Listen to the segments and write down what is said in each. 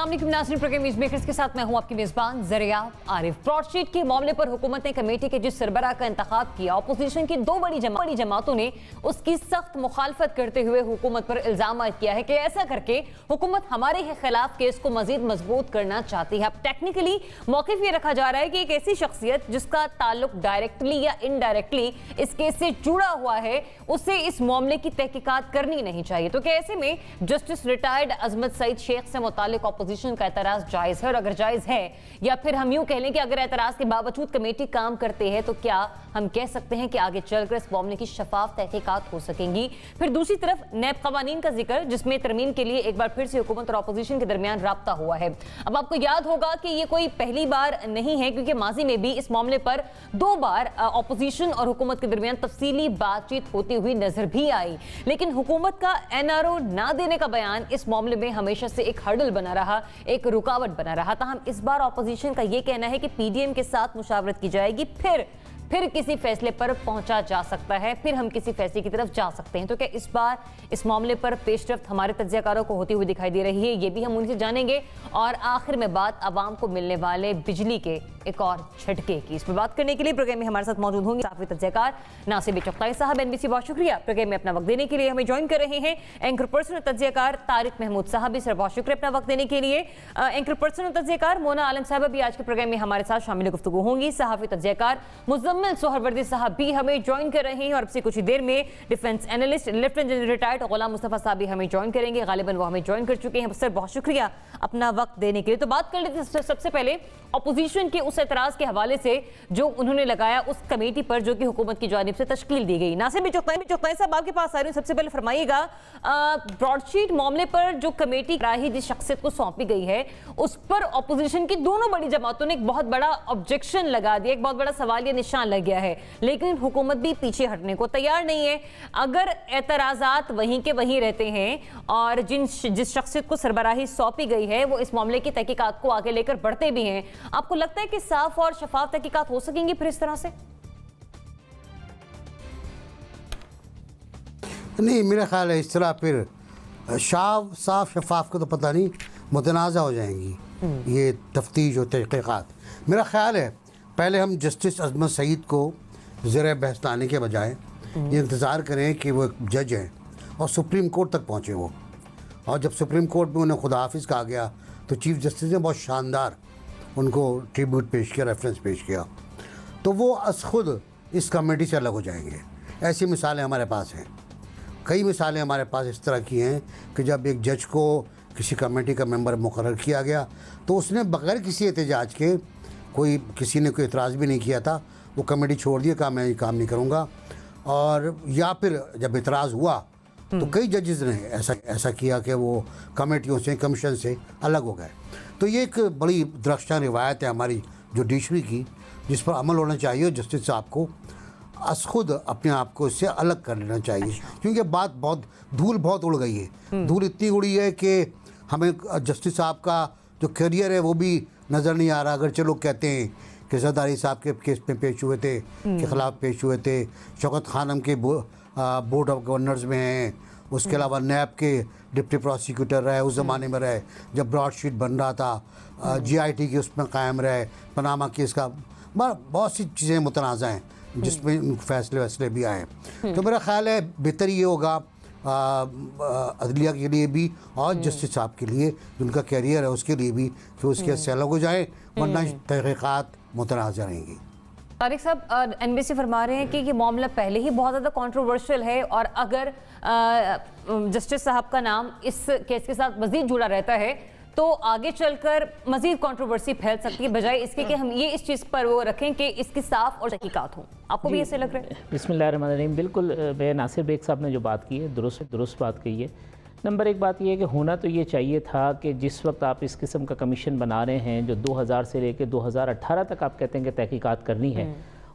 अस्सलाम वालेकुम नाज़रीन, प्रोग्राम न्यूज़ मेकर्स के साथ मैं हूं आपकी मेज़बान ज़रिया आरिफ। ब्रॉडशीट के मामले पर हुकूमत ने कमेटी के जिस सरबराह का इंतखाब किया, अपोजिशन की दो बड़ी जमातों ने उसकी सख्त मुखालफत करते हुए हुकूमत पर इल्ज़ाम किया है कि ऐसा करके हुकूमत हमारे खिलाफ केस को मजीद मजबूत करना चाहती है। अब टेक्निकली मौक़िफ़ ये रखा जा रहा है कि एक ऐसी शख्सियत जिसका ताल्लुक डायरेक्टली या इनडायरेक्टली इस केस से जुड़ा हुआ है, उसे इस मामले की तहकीकात करनी नहीं चाहिए। तो क्या ऐसे में जस्टिस रिटायर्ड अजमत सईद शेख से मुतालिक अपोजिशन का एतराज़ जायज़ है? और अगर जायज़ है, या फिर हम यूँ कह लें कि अगर एतराज़ के बावजूद कमेटी काम करते हैं, तो क्या हम कह सकते हैं कि आगे चलकर इस मामले की शफाफ तहकीकात हो सकेंगी? फिर दूसरी तरफ नैब कवानीन का जिक्र, जिसमें तरमीम के लिए एक बार फिर से हुकूमत और अपोजिशन के दरमियान राब्ता हुआ है। अब आपको याद होगा कि ये कोई पहली बार नहीं है, क्योंकि माजी में भी इस मामले पर दो बार अपोजिशन और हुकूमत के दरमियान तफसीली बातचीत होती हुई नजर भी आई। लेकिन हुकूमत का NRO ना देने का बयान इस मामले में हमेशा से एक हर्डल बना रहा, एक रुकावट बना रहा। ताहम इस बार अपोजिशन का यह कहना है कि PDM के साथ मुशावरत की जाएगी, फिर किसी फैसले पर पहुंचा जा सकता है, फिर हम किसी फैसले की तरफ जा सकते हैं। तो क्या इस बार इस मामले पर पेशरफ्त हमारे तज्ज़ियाकारों को होती हुई दिखाई दे रही है? ये भी हम उनसे जानेंगे। और आखिर में बात आवाम को मिलने वाले बिजली के एक और झटके की। इस पर बात करने के लिए प्रोग्राम में हमारे साथ मौजूद होंगे साफी तज्ज़ियाकार नासिर चगताई साहब। NBC बहुत शुक्रिया प्रोग्राम में अपना वक्त देने के लिए। हमें ज्वाइन कर रहे हैं एंकर पर्सन और तज्ज़ियाकार तारिक महमूद साहब भी, सर बहुत शुक्रिया अपना वक्त देने के लिए। एंकर पर्सन और तज्ज़ियाकार मोना आलम साहब भी आज के प्रोग्राम में हमारे साथ शामिल गुफ्तगू होंगी। सहाफ़ी तज्ज़ियाकार मुज़म्मिल सोहरवर्दी साहब भी हमें ज्वाइन कर रहे हैं। और अब से कुछ ही देर में defence analyst lieutenant general retired Ghulam Mustafa साहब भी हमें ज्वाइन करेंगे। गालिबन वो हमें ज्वाइन कर चुके हैं। सर बहुत शुक्रिया अपना वक्त देने के लिए। तो बात कर लेते हैं सबसे पहले अपोजिशन के उस एतराज़ के हवाले से जो उन्होंने लगाया उस कमेटी पर, जो कि हुकूमत की जानिब से तश्कील दी गई। नासिर चगताई साहब आपके पास आ रही हूँ। सबसे पहले फरमाइएगा, ब्रॉडशीट मामले पर जो कमेटी राही जिस शख्सियत को सौंपी गई है, उस पर अपोजिशन की दोनों बड़ी जमातों ने एक बहुत बड़ा ऑब्जेक्शन लगा दिया, एक बहुत बड़ा सवाल या निशान लग गया है। लेकिन हुकूमत भी पीछे हटने को तैयार नहीं है। अगर एतराज़ात वहीं के वहीं रहते हैं और जिस शख्सियत को सरबराही सौंपी गई है वो इस मामले की तहकीकात को आगे लेकर बढ़ते भी हैं, आपको लगता है कि साफ और शफाफ तहकीकात हो सकेंगी फिर इस तरह से? नहीं, मेरा ख्याल है इस तरह फिर साफ शफाफ का तो पता नहीं, मुतनाज़ा हो जाएंगी ये तफ्तीश और तहकीकात। मेरा ख्याल है पहले हम जस्टिस अजमत सईद को ज़र बहस लाने के बजाय ये इंतज़ार करें कि वो एक जज हैं और सुप्रीम कोर्ट तक पहुँचे वो। और जब सुप्रीम कोर्ट में उन्हें खुदा हाफिज़ कहा गया तो चीफ़ जस्टिस ने बहुत शानदार उनको ट्रिब्यूट पेश किया, रेफरेंस पेश किया, तो वो अस खुद इस कमेटी से अलग हो जाएंगे। ऐसी मिसालें हमारे पास हैं, कई मिसालें हमारे पास इस तरह की हैं कि जब एक जज को किसी कमेटी का मेंबर मुकर्रर किया गया तो उसने बग़ैर किसी एहतजाज के, किसी ने कोई एतराज़ भी नहीं किया था, वो कमेटी छोड़ दिया, कहा मैं ये काम नहीं करूँगा। और या फिर जब एतराज़ हुआ तो कई जजेस ने ऐसा किया कि वो कमेटियों से, कमीशन से अलग हो गए। तो ये एक बड़ी दरख्शां रिवायत है हमारी जुडिशरी की, जिस पर अमल होना चाहिए। जस्टिस साहब को खुद अपने आप को इससे अलग कर लेना चाहिए, क्योंकि धूल बहुत उड़ गई है। धूल इतनी उड़ी है कि हमें जस्टिस साहब का जो करियर है वो भी नज़र नहीं आ रहा। अगरचे लोग कहते हैं कि जरदारी साहब के केस में पेश हुए थे, के ख़िलाफ़ पेश हुए थे, शौकत खानम के बोर्ड ऑफ गवर्नर्स में हैं, उसके अलावा नैब के डिप्टी प्रोसिक्यूटर रहे, उस ज़माने में रहे जब ब्रॉडशीट बन रहा था, GIT के उसमें कायम रहे, पनामा केस का, बहुत सी चीज़ें मुतनाज़ा हैं जिसमें फैसले भी आए। तो मेरा ख्याल है बेहतर ये होगा अदलिया के लिए भी और जस्टिस साहब के लिए, जिनका कैरियर है उसके लिए भी, कि उसके से अलग हो जाए, वरना तहकीकात मुतनाज़ा रहेंगी। तारिक साहब, NBC फरमा रहे हैं कि ये मामला पहले ही बहुत ज़्यादा कंट्रोवर्शियल है और अगर जस्टिस साहब का नाम इस केस के साथ मज़ीद जुड़ा रहता है तो आगे चलकर मज़ीद कंट्रोवर्सी फैल सकती है, बजाय इसके कि हम ये इस चीज़ पर वो रखें कि इसकी साफ और तहकीकात हो। आपको भी ऐसे लग रहा है? बिस्मिल्लाहिर्रहमानिर्रहीम। बिल्कुल नासिर बेग साहब ने जो बात की है दुरुस्त बात कही है। नंबर एक बात यह है कि होना तो ये चाहिए था कि जिस वक्त आप इस किस्म का कमीशन बना रहे हैं, जो 2000 से लेकर 2018 तक आप कहते हैं कि तहकीकात करनी है,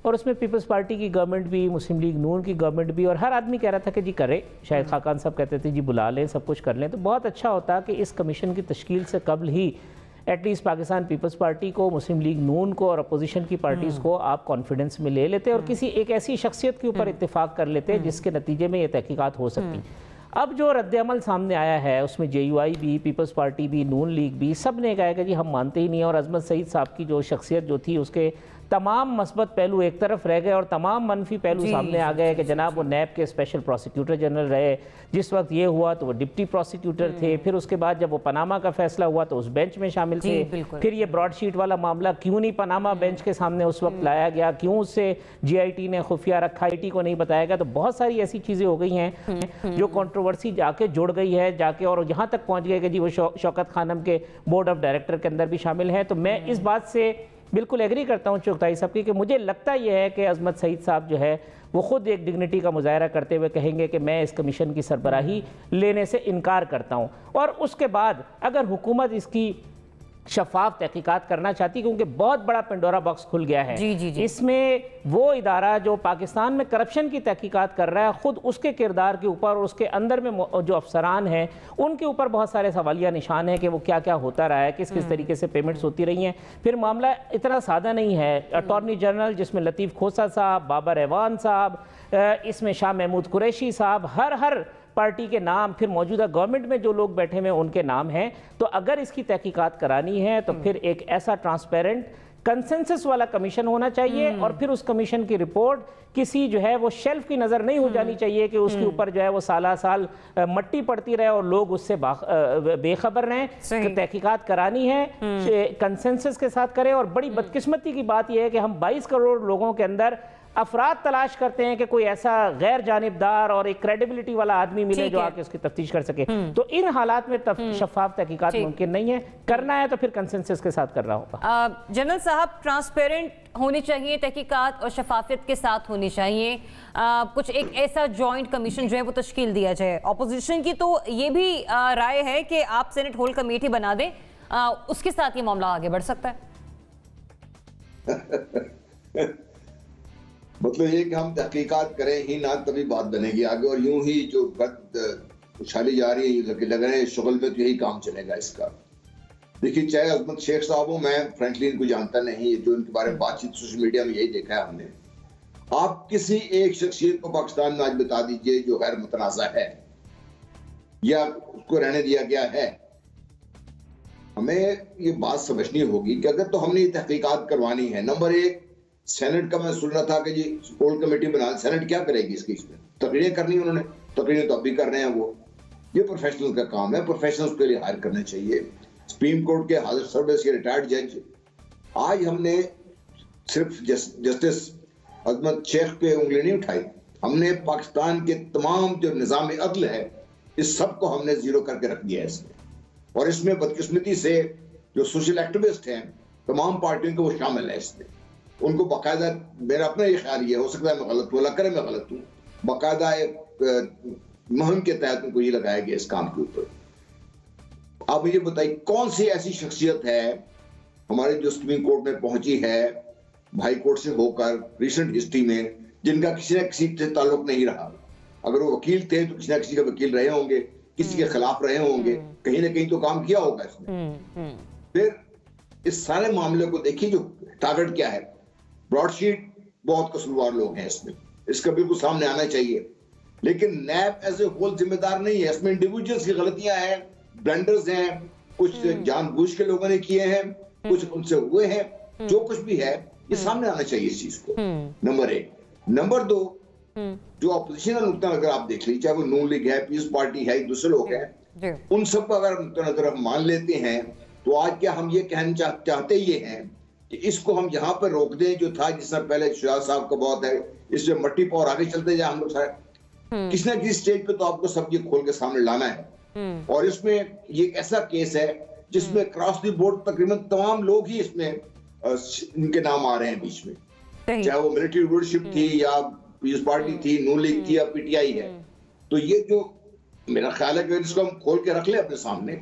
और उसमें पीपल्स पार्टी की गवर्नमेंट भी, मुस्लिम लीग नून की गवर्नमेंट भी, और हर आदमी कह रहा था कि जी करे, शायद खाकान साहब कहते थे जी बुला लें, सब कुछ कर लें, तो बहुत अच्छा होता कि इस कमीशन की तश्कील से कबल ही एटलीस्ट पाकिस्तान पीपल्स पार्टी को, मुस्लिम लीग नून को और अपोजिशन की पार्टीज़ को आप कॉन्फिडेंस में ले लेते और किसी एक ऐसी शख्सियत के ऊपर इत्तेफाक कर लेते जिसके नतीजे में ये तहकीकात हो सकती। अब जो रद्द-ए-अमल सामने आया है उसमें JUI भी, पीपल्स पार्टी भी, नून लीग भी, सब ने कहा है कि जी हम मानते ही नहीं हैं। और अजमत सईद साहब की जो शख्सियत जो थी उसके तमाम मस्बत पहलू एक तरफ रह गए और तमाम मनफी पहलू सामने आ गए कि जनाब वो नैब के स्पेशल प्रोसिक्यूटर जनरल रहे, जिस वक्त ये हुआ तो वो डिप्टी प्रोसिक्यूटर थे, फिर उसके बाद जब वो पनामा का फैसला हुआ तो उस बेंच में शामिल थे, फिर ये ब्रॉडशीट वाला मामला क्यों नहीं पनामा बेंच के सामने उस वक्त लाया गया, क्यों उससे GIT ने खुफिया रखा, IT को नहीं बताया गया। तो बहुत सारी ऐसी चीज़ें हो गई हैं जो कंट्रोवर्सी जाके जुड़ गई है जाके, और यहाँ तक पहुँच गए कि जी वो शौकत खानम के बोर्ड ऑफ डायरेक्टर के अंदर भी शामिल है। तो मैं इस बात से बिल्कुल एग्री करता हूँ चुगताई साहब की कि मुझे लगता यह है कि अजमत सईद साहब जो है वो खुद एक डिग्निटी का मुजाहरा करते हुए कहेंगे कि मैं इस कमीशन की सरबराही लेने से इनकार करता हूँ। और उसके बाद अगर हुकूमत इसकी शफाफ तहकीकात करना चाहती, क्योंकि बहुत बड़ा पेंडोरा बॉक्स खुल गया है। जी। इसमें वो इदारा जो पाकिस्तान में करप्शन की तहकीकात कर रहा है, खुद उसके किरदार के ऊपर और उसके अंदर में जो अफसरान हैं उनके ऊपर बहुत सारे सवालिया निशान हैं कि वो क्या क्या होता रहा है, किस किस तरीके से पेमेंट्स होती रही हैं। फिर मामला इतना सादा नहीं है। अटॉर्नी जनरल जिसमें लतीफ़ खोसा साहब, बाबर एवान साहब, इसमें शाह महमूद कुरैशी साहब, हर पार्टी के नाम, फिर मौजूदा गवर्नमेंट में जो लोग बैठे हुए उनके नाम हैं। तो अगर इसकी तहकीकात करानी है तो फिर एक ऐसा ट्रांसपेरेंट कंसेंसस वाला कमीशन होना चाहिए, और फिर उस कमीशन की रिपोर्ट किसी जो है वो शेल्फ की नज़र नहीं हो जानी चाहिए कि उसके ऊपर जो है वो साला साल मट्टी पड़ती रहे और लोग उससे बेखबर रहें। तो तहकीकात करानी है कंसेंसस के साथ करें। और बड़ी बदकिस्मती की बात यह है कि हम 22 करोड़ लोगों के अंदर अफराद तलाश करते हैं कि कोई ऐसा गैर जानिबदार और एक क्रेडिबिलिटी वाला आदमी मिले जो आके उसकी तफ्तीश कर सके। तो इन हालात में शफाफ तहकीकात मुमकिन नहीं है। करना है तो फिर कंसेंसस के साथ करना होगा। जनरल साहब, ट्रांसपेरेंट होनी चाहिए तहकीकात और शफाफियत के साथ होनी चाहिए। कुछ एक ऐसा जॉइंट कमीशन जो है वो तश्कील दिया जाए। अपोजिशन की तो ये भी राय है कि आप सेनेट होल कमेटी बना दें, उसके साथ ये मामला आगे बढ़ सकता है। मतलब ये कि हम तहकीकात करें ही ना तभी बात बनेगी आगे, और यूं ही जो उछाली जा रही है लग रहे हैं शुगल में, तो यही काम चलेगा इसका। देखिए, चाहे अजमत शेख साहब हो, मैं फ्रेंकली इनको जानता नहीं, जो इनके बारे में बातचीत सोशल मीडिया में यही देखा है हमने। आप किसी एक शख्सियत को पाकिस्तान में आज बता दीजिए जो गैर मुतनाज़ा है या उसको रहने दिया गया है। हमें ये बात समझनी होगी कि अगर तो हमने ये तहकीकात करवानी है, नंबर एक, सेनेट का मैं सुन रहा था कि जी होल कमेटी बना, सेनेट क्या करेगी इसकी? इसमें तकरीरें करनी, उन्होंने तकरीरें तो अभी कर रहे हैं। वो ये प्रोफेशनल का काम है, प्रोफेशनल्स के लिए हायर करने चाहिए। सुप्रीम कोर्ट के हाजिर सर्विस के रिटायर्ड जज, आज हमने सिर्फ जस्टिस अजमत शेख पे उंगली नहीं उठाई, हमने पाकिस्तान के तमाम जो निज़ाम अदल है इस सब को हमने जीरो करके रख दिया है इसमें। और इसमें बदकिस्मती से जो सोशल एक्टिविस्ट हैं तमाम पार्टियों के वो शामिल है इसमें। उनको बाकायदा, मेरा अपना ये ख्याल ये हो सकता है मैं गलत हूँ, अल्लाह करे मैं गलत हूँ, बाकायदा एक मुहिम के तहत उनको ये लगाया गया इस काम के ऊपर। आप मुझे बताइए कौन सी ऐसी शख्सियत है हमारे जो सुप्रीम कोर्ट में पहुंची है हाई कोर्ट से होकर रिसेंट हिस्ट्री में, जिनका किसी न किसी से ताल्लुक नहीं रहा। अगर वो वकील थे तो किसी न किसी का वकील रहे होंगे, किसी के खिलाफ रहे होंगे, कहीं ना कहीं तो काम किया होगा इसमें। फिर इस सारे मामले को देखिए, जो टारगेट क्या है, ब्रॉडशीट, बहुत कसूरवार लोग हैं इसमें, इसका बिल्कुल सामने आना चाहिए। लेकिन नैब एज ए होल जिम्मेदार नहीं है, इसमें इंडिविजुअल्स की गलतियां हैं, ब्लंडर्स हैं, कुछ जानबूझ के लोगों ने किए हैं, कुछ उनसे हुए हैं, जो कुछ भी है ये सामने आना चाहिए इस चीज को, नंबर एक। नंबर दो, जो अपोजिशन नुक्ता अगर आप देख लीजिए, चाहे वो नून लीग है, पीस पार्टी है, दूसरे लोग हैं, उन सबको अगर नुक्ता हम मान लेते हैं तो आज क्या हम ये कहना चाहते ये हैं कि इसको हम यहाँ पर रोक दें, जो था जिस तरह पहले शुजात साहब का बहुत है, इसमें मट्टी पर आगे चलते जाए हम लोग सारे। किसी न किसी स्टेज पे तो आपको सब ये खोल के सामने लाना है। और इसमें ये ऐसा केस है जिसमें क्रॉस द बोर्ड तकरीबन तमाम लोग ही इसमें इनके नाम आ रहे हैं बीच में, चाहे वो मिलिट्री लीडरशिप थी या पीस पार्टी थी, नून लीग थी या पीटीआई है। तो ये जो मेरा ख्याल है कि इसको हम खोल के रख ले अपने सामने,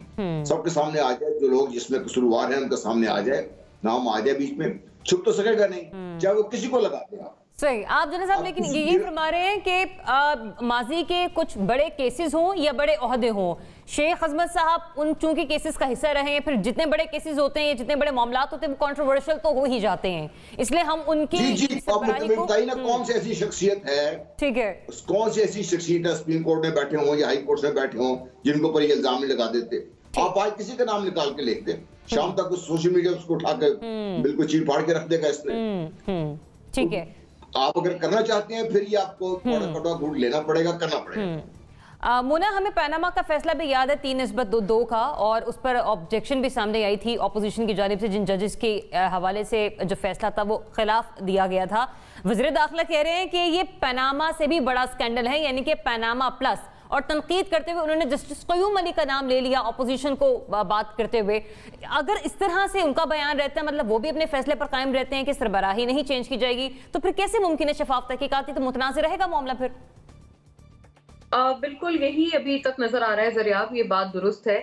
सबके सामने आ जाए, जो लोग जिसमें कसूरवार हैं उनके सामने आ जाए, नाम आ जाए, बीच में छुप तो सकेगा नहीं, चाहे वो किसी को लगा दे। सही आप जनरल साहब, लेकिन ये फरमा रहे हैं कि माजी के कुछ बड़े केसेस हों या बड़े ओहदे हों, शेख अजमत साहब उन चूंकि केसेस का हिस्सा रहे हैं, फिर जितने बड़े केसेस होते हैं, जितने बड़े मामलात होते हैं, वो कंट्रोवर्शियल तो हो ही जाते हैं, इसलिए हम उनकी बताइए ना कौन सी ऐसी शख्सियत है, ठीक है, कौन सी ऐसी शख्सियत है सुप्रीम कोर्ट में बैठे हों या हाई कोर्ट में बैठे हों जिनके ऊपर ये इल्जाम लगा देते। आप आज किसी का नाम निकाल के लिख दें, शाम तक उस सोशल मीडिया उसको उठाकर बिल्कुल चीर फाड़ के रख देगा इसमें। ठीक है, आप अगर करना चाहते हैं फिर ये आपको कड़ा घूट लेना पड़ेगा, करना पड़ेगा। मोना, हमें पनामा का फैसला भी याद है 3:2 का, और उस पर ऑब्जेक्शन भी सामने आई थी ऑपोजिशन की जानिब से, जिन जजेस के हवाले से जो फैसला था वो खिलाफ दिया गया था। वज़ीर दाखिला कह रहे हैं कि ये पनामा से भी बड़ा स्कैंडल है, यानी कि पनामा प्लस, और तनकीद करते हुए उन्होंने जस्टिस क़य्यूम अली का नाम ले लिया ऑपोजिशन को बात करते हुए। अगर इस तरह से उनका बयान रहता है, मतलब वो भी अपने फैसले पर कायम रहते हैं कि सरबराही नहीं चेंज की जाएगी, तो फिर कैसे मुमकिन है शफाफ तहकीकात? तो मुतनाज़िर रहेगा मामला फिर। बिल्कुल यही अभी तक नजर आ रहा है ज़रियाब, ये बात दुरुस्त है।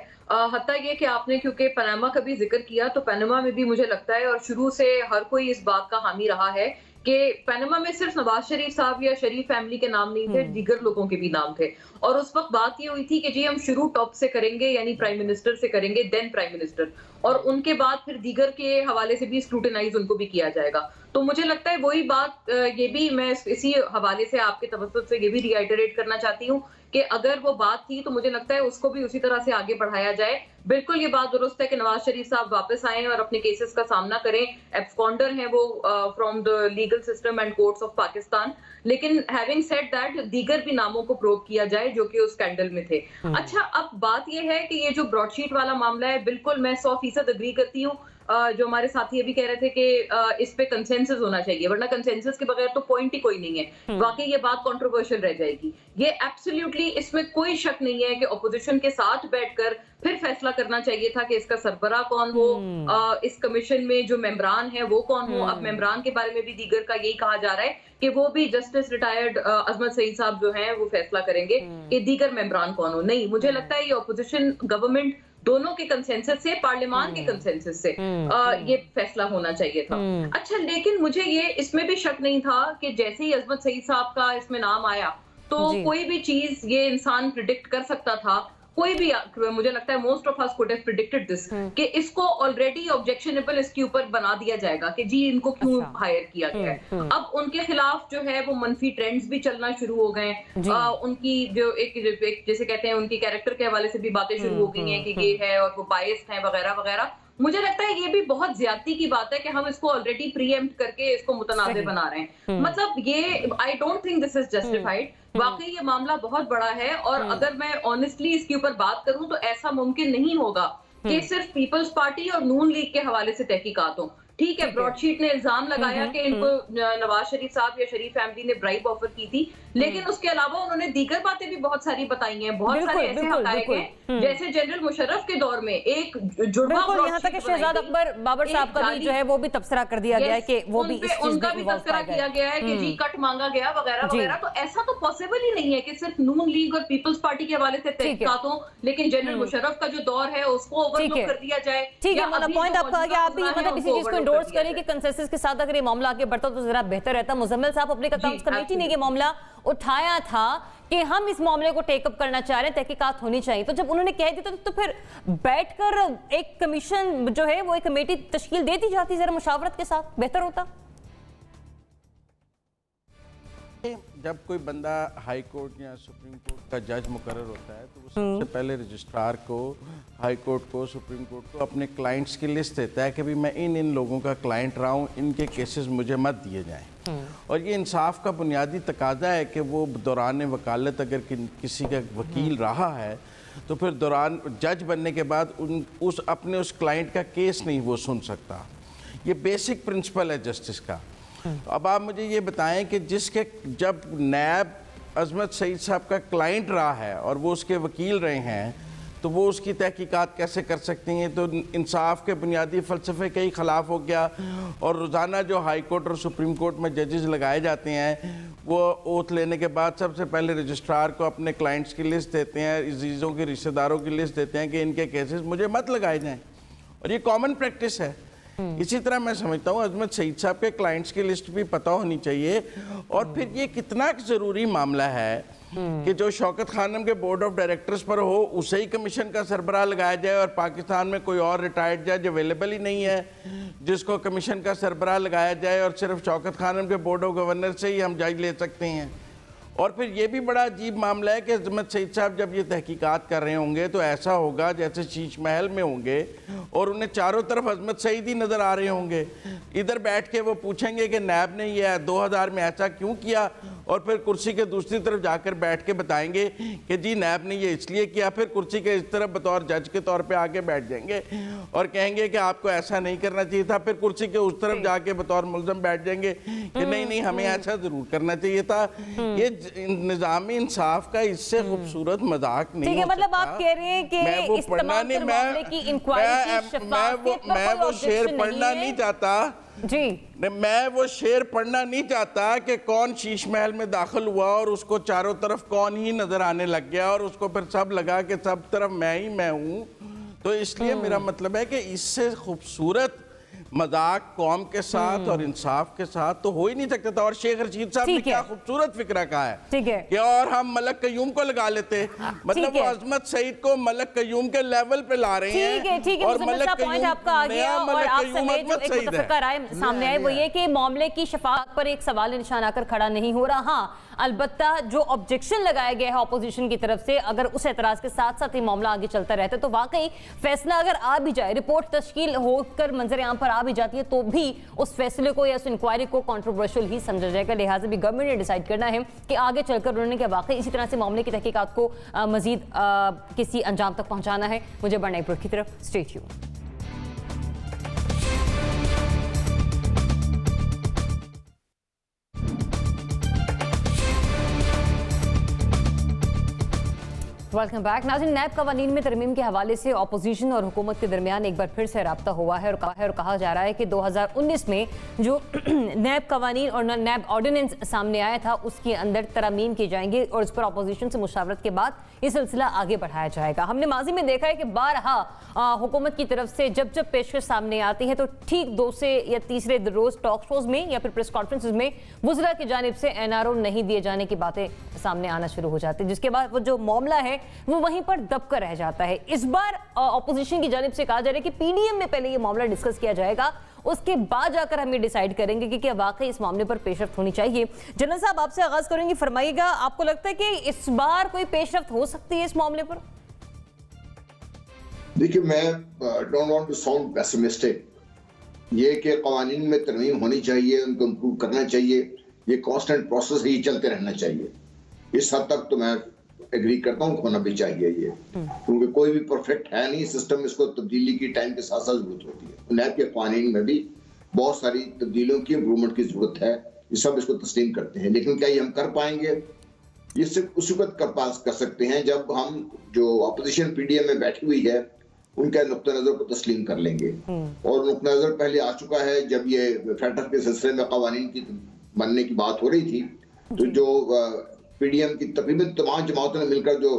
हत्ता ये कि आपने क्योंकि पनामा का भी जिक्र किया, तो पनामा में भी मुझे लगता है और शुरू से हर कोई इस बात का हामी रहा है कि पनामा में सिर्फ नवाज शरीफ साहब या शरीफ फैमिली के नाम नहीं थे, दीगर लोगों के भी नाम थे। और उस वक्त बात ये हुई थी कि जी हम शुरू टॉप से करेंगे, यानी प्राइम मिनिस्टर से करेंगे, देन प्राइम मिनिस्टर, और उनके बाद फिर दीगर के हवाले से भी स्क्रूटिनाइज उनको भी किया जाएगा। तो मुझे लगता है वही बात, ये भी मैं इसी हवाले से आपके तवज्जुह से ये भी रिआइटरेट करना चाहती हूँ कि अगर वो बात थी तो मुझे लगता है उसको भी उसी तरह से आगे बढ़ाया जाए। बिल्कुल ये बात दुरुस्त है कि नवाज शरीफ साहब वापस आए और अपने केसेस का सामना करें, एब्सकॉन्डर हैं वो from the legal system and courts of Pakistan, लेकिन हैविंग सेड दैट दीगर भी नामों को प्रोब किया जाए जो कि उस स्कैंडल में थे। अच्छा, अब बात ये है कि ये जो ब्रॉडशीट वाला मामला है, बिल्कुल मैं 100% अग्री करती हूँ। जो हमारे साथी ये भी कह रहे थे कि इस पे कंसेंसस होना चाहिए, वरना कंसेंसस के बगैर तो पॉइंट ही कोई नहीं है। वाकई ये बात कंट्रोवर्शियल रह जाएगी। ये एब्सोल्युटली, इसमें कोई शक नहीं है कि ऑपोजिशन के साथ बैठकर फिर फैसला करना चाहिए था कि इसका सरबराह कौन हो, इस कमीशन में जो मेंबरान है वो कौन हो। अब मेंबरान के बारे में भी दीगर का यही कहा जा रहा है कि वो भी जस्टिस रिटायर्ड अजमत सईद साहब जो हैं वो फैसला करेंगे कि दीगर मेंबरान कौन हो। नहीं, मुझे लगता है ये ऑपोजिशन गवर्नमेंट दोनों के कंसेंसस से, पार्लियामान के कंसेंसस से ये फैसला होना चाहिए था। अच्छा, लेकिन मुझे ये इसमें भी शक नहीं था कि जैसे ही अजमत सईद साहब का इसमें नाम आया तो कोई भी चीज ये इंसान प्रिडिक्ट कर सकता था। कोई भी, मुझे लगता है most of us could have predicted this कि इसको ऑलरेडी ऑब्जेक्शनेबल इसके ऊपर बना दिया जाएगा कि जी इनको क्यों हायर किया गया है। अब उनके खिलाफ जो है वो मनफी ट्रेंड्स भी चलना शुरू हो गए। उनकी जो एक जैसे कहते हैं उनकी कैरेक्टर के हवाले से भी बातें शुरू हो गई हैं कि ये है और वो बायस्ड हैं वगैरह वगैरह। मुझे लगता है ये भी बहुत ज्यादती की बात है कि हम इसको ऑलरेडी प्रीएम्प्ट करके इसको मुतनाज़िर बना रहे हैं। मतलब ये I don't think this is justified. वाकई ये मामला बहुत बड़ा है, और अगर मैं ऑनेस्टली इसके ऊपर बात करूं तो ऐसा मुमकिन नहीं होगा कि सिर्फ पीपल्स पार्टी और नून लीग के हवाले से तहकीकात हो। ठीक है, ब्रॉडशीट ने इल्जाम लगाया कि इनको नवाज शरीफ साहब या शरीफ फैमिली ने ब्राइब ऑफर की थी, लेकिन उसके अलावा उन्होंने दीगर बातें भी बहुत सारी बताई हैं। बहुत सारे ऐसे हकायक हैं जैसे जनरल मुशर्रफ के दौर में एक जुड़वा, यहाँ तक शहजाद अकबर बाबर साहब का भी जो है वो भी तब्सरा कर दिया गया है कि वो भी उनका भी तब्सरा किया गया है कि जी कट मांगा गया वगैरह वगैरह। तो ऐसा तो पॉसिबल ही नहीं है कि सिर्फ नून लीग और पीपल्स पार्टी के हवाले से तहकीकात हो, लेकिन जनरल मुशर्रफ का जो दौर है उसको ओवरलुक कर दिया जाए। ठीक है, मतलब पॉइंट आपका आ गया। आप भी मतलब इसी चीज को एंडोर्स करें कि कंसेंसस के साथ अगर ये मामला आगे बढ़ता तो जरा बेहतर रहता। मुजम्मिल साहब, पब्लिक अकाउंट्स कमेटी ने ये मामला उठाया था कि हम इस मामले को टेकअप करना चाह रहे हैं, तहकीकात होनी चाहिए। तो जब उन्होंने कह दिया तो फिर बैठकर एक कमीशन जो है वो एक कमेटी तश्कील देती जाती, जरा मुशावरत के साथ बेहतर होता। जब कोई बंदा हाई कोर्ट या सुप्रीम कोर्ट का जज मुकर्रर होता है तो वो सबसे पहले रजिस्ट्रार को, हाई कोर्ट को, सुप्रीम कोर्ट को अपने क्लाइंट्स की लिस्ट देता है कि भी मैं इन लोगों का क्लाइंट रहा हूँ, इनके केसेस मुझे मत दिए जाएं। और ये इंसाफ का बुनियादी तकाजा है कि वो दौरान वकालत अगर किसी का वकील रहा है तो फिर दौरान जज बनने के बाद अपने उस क्लाइंट का केस नहीं वो सुन सकता। ये बेसिक प्रिंसिपल है जस्टिस का। तो अब आप मुझे ये बताएं कि जिसके जब नैब अजमत सईद साहब का क्लाइंट रहा है और वो उसके वकील रहे हैं तो वो उसकी तहकीकात कैसे कर सकती हैं? तो इंसाफ के बुनियादी फ़लसफ़े के ही ख़िलाफ़ हो गया। और रोज़ाना जो हाई कोर्ट और सुप्रीम कोर्ट में जजेस लगाए जाते हैं वो ओथ लेने के बाद सबसे पहले रजिस्ट्रार को अपने क्लाइंट्स की लिस्ट देते हैं, अजीज़ों के रिश्तेदारों की लिस्ट देते हैं कि इनके केसेस मुझे मत लगाए जाएँ। और ये कॉमन प्रैक्टिस है इसी तरह मैं समझता हूँ अजमत सईद साहब के क्लाइंट्स की लिस्ट भी पता होनी चाहिए। और फिर ये कितना ज़रूरी मामला है कि जो शौकत खानम के बोर्ड ऑफ डायरेक्टर्स पर हो उसे ही कमीशन का सरबराह लगाया जाए, और पाकिस्तान में कोई और रिटायर्ड जज अवेलेबल ही नहीं है जिसको कमीशन का सरबराह लगाया जाए, और सिर्फ शौकत खानम के बोर्ड ऑफ गवर्नर से ही हम जज ले सकते हैं। और फिर ये भी बड़ा अजीब मामला है कि अजमत सईद साहब जब ये तहकीकात कर रहे होंगे तो ऐसा होगा जैसे शीश महल में होंगे और उन्हें चारों तरफ अजमत सईद ही नज़र आ रहे होंगे। इधर बैठ के वो पूछेंगे कि नैब ने ये 2000 में ऐसा क्यों किया, और फिर कुर्सी के दूसरी तरफ जाकर बैठ के बताएंगे कि जी नैब ने ये इसलिए किया। फिर कुर्सी के इस तरफ बतौर जज के तौर पे आके बैठ जाएंगे और कहेंगे कि आपको ऐसा नहीं करना चाहिए था। फिर कुर्सी के उस तरफ जाके बतौर मुल्ज़म बैठ जाएंगे कि नहीं हमें ऐसा ज़रूर करना चाहिए था। ये निज़ामी इंसाफ का इससे खूबसूरत मजाक नहीं ठीक है, मतलब आप कह रहे हैं कि इस तमाम मामले की इंक्वायरी की शफ़ाफ़ियत पर मैं वो शेर पढ़ना नहीं चाहता जी, मैं वो शेर पढ़ना नहीं चाहता कि कौन शीश महल में दाखिल हुआ और उसको चारों तरफ कौन ही नजर आने लग गया और उसको फिर सब लगा कि सब तरफ मैं हूं। तो इसलिए मेरा मतलब है कि इससे खूबसूरत मजाक कौम के साथ और इंसाफ के साथ तो हो ही नहीं सकता था। और शेख रशीद साहब ने क्या खूबसूरत फिक्रा कहा है, ठीक है, कि और हम मलक कयूम को लगा लेते, मतलब वो अजमत सईद को मलक कयूम के लेवल पे ला रहे हैं। ठीक है, और मलक कयूम आपका आ गया और आप समेत जो एक मुतफ़क़ा राय सामने आए वो ये कि मामले की शफाअत पर एक सवाल निशान आकर खड़ा नहीं हो रहा। हाँ, अलबत्ता जो ऑब्जेक्शन लगाया गया है ऑपोजिशन की तरफ से, अगर उस एतराज के साथ साथ ही मामला आगे चलता रहता है तो वाकई फैसला अगर आ भी जाए, रिपोर्ट तश्कील होकर मंजर आम पर आ भी जाती है तो भी उस फैसले को या उस इंक्वायरी को कंट्रोवर्शियल ही समझा जाएगा। लिहाजा भी गवर्नमेंट ने डिसाइड करना है कि आगे चलकर उन्होंने क्या वाकई इसी तरह से मामले की तहकीकात को मजीद किसी अंजाम तक पहुंचाना है। मुझे बढ़ना है की तरफ, स्टे ट्यून्ड। Welcome back. नाज़रीन, नैब कवानीन में तरमीम के हवाले से अपोजिशन और हुकूमत के दरमियान एक बार फिर से रब्ता हुआ है और कहा जा रहा है कि 2019 में जो नैब कवानीन और नैब ऑर्डिनेंस सामने आया था उसके अंदर तरमीम की जाएंगी और उस पर अपोजिशन से मुशावरत के बाद ये सिलसिला आगे बढ़ाया जाएगा। हमने माजी में देखा है कि बारहा हुकूमत की तरफ से जब पेशकश सामने आती है तो ठीक 2 से या तीसरे रोज टॉक शोज में या फिर प्रेस कॉन्फ्रेंसेज में वुज़रा की जानिब से NRO नहीं दिए जाने की बातें सामने आना शुरू हो जाती है, जिसके बाद वो जो मामला है वो वहीं पर दबकर रह जाता है। इस बार ऑपोजिशन की जानिब से कहा जा रहा है कि PDM में पहले ये मामला डिस्कस किया जाएगा, उसके बाद जाकर हम ये डिसाइड करेंगे कि क्या वाकई इस मामले पर पेशरफ्त होनी चाहिए। जनरल साहब, आपसे आगाज करेंगे, फरमाइएगा, आपको लगता है कि इस बार कोई पेशरफ्त हो सकती है इस मामले पर? देखिए, मैं don't want to sound pessimistic, ये कि कवानीन में तरमीम होनी चाहिए, उनको इम्प्रूव करना चाहिए, ये कांस्टेंट प्रोसेस ही चलते रहना चाहिए। इस हद तक तो मैं एग्री करता हूँ, होना भी चाहिए ये, क्योंकि कोई भी परफेक्ट है नहीं सिस्टम, इसको तब्दीली की टाइम के साथ साथ जरूरत होती है। नैब के कानून में भी बहुत सारी तब्दीलियों की, इम्प्रूवमेंट की जरूरत है, ये सब इसको तस्लीम करते हैं। लेकिन क्या ये हम कर पाएंगे? ये सिर्फ उसी वक्त कर सकते हैं जब हम जो अपोजिशन PDM में बैठी हुई है उनका नुक्ता नजर को तस्लीम कर लेंगे। और नुक्ता नजर पहले आ चुका है, जब ये फैटर के सिलसिले में कवानीन की बनने की बात हो रही थी तो जो PDM की तकरीबन तमाम जमातों ने मिलकर जो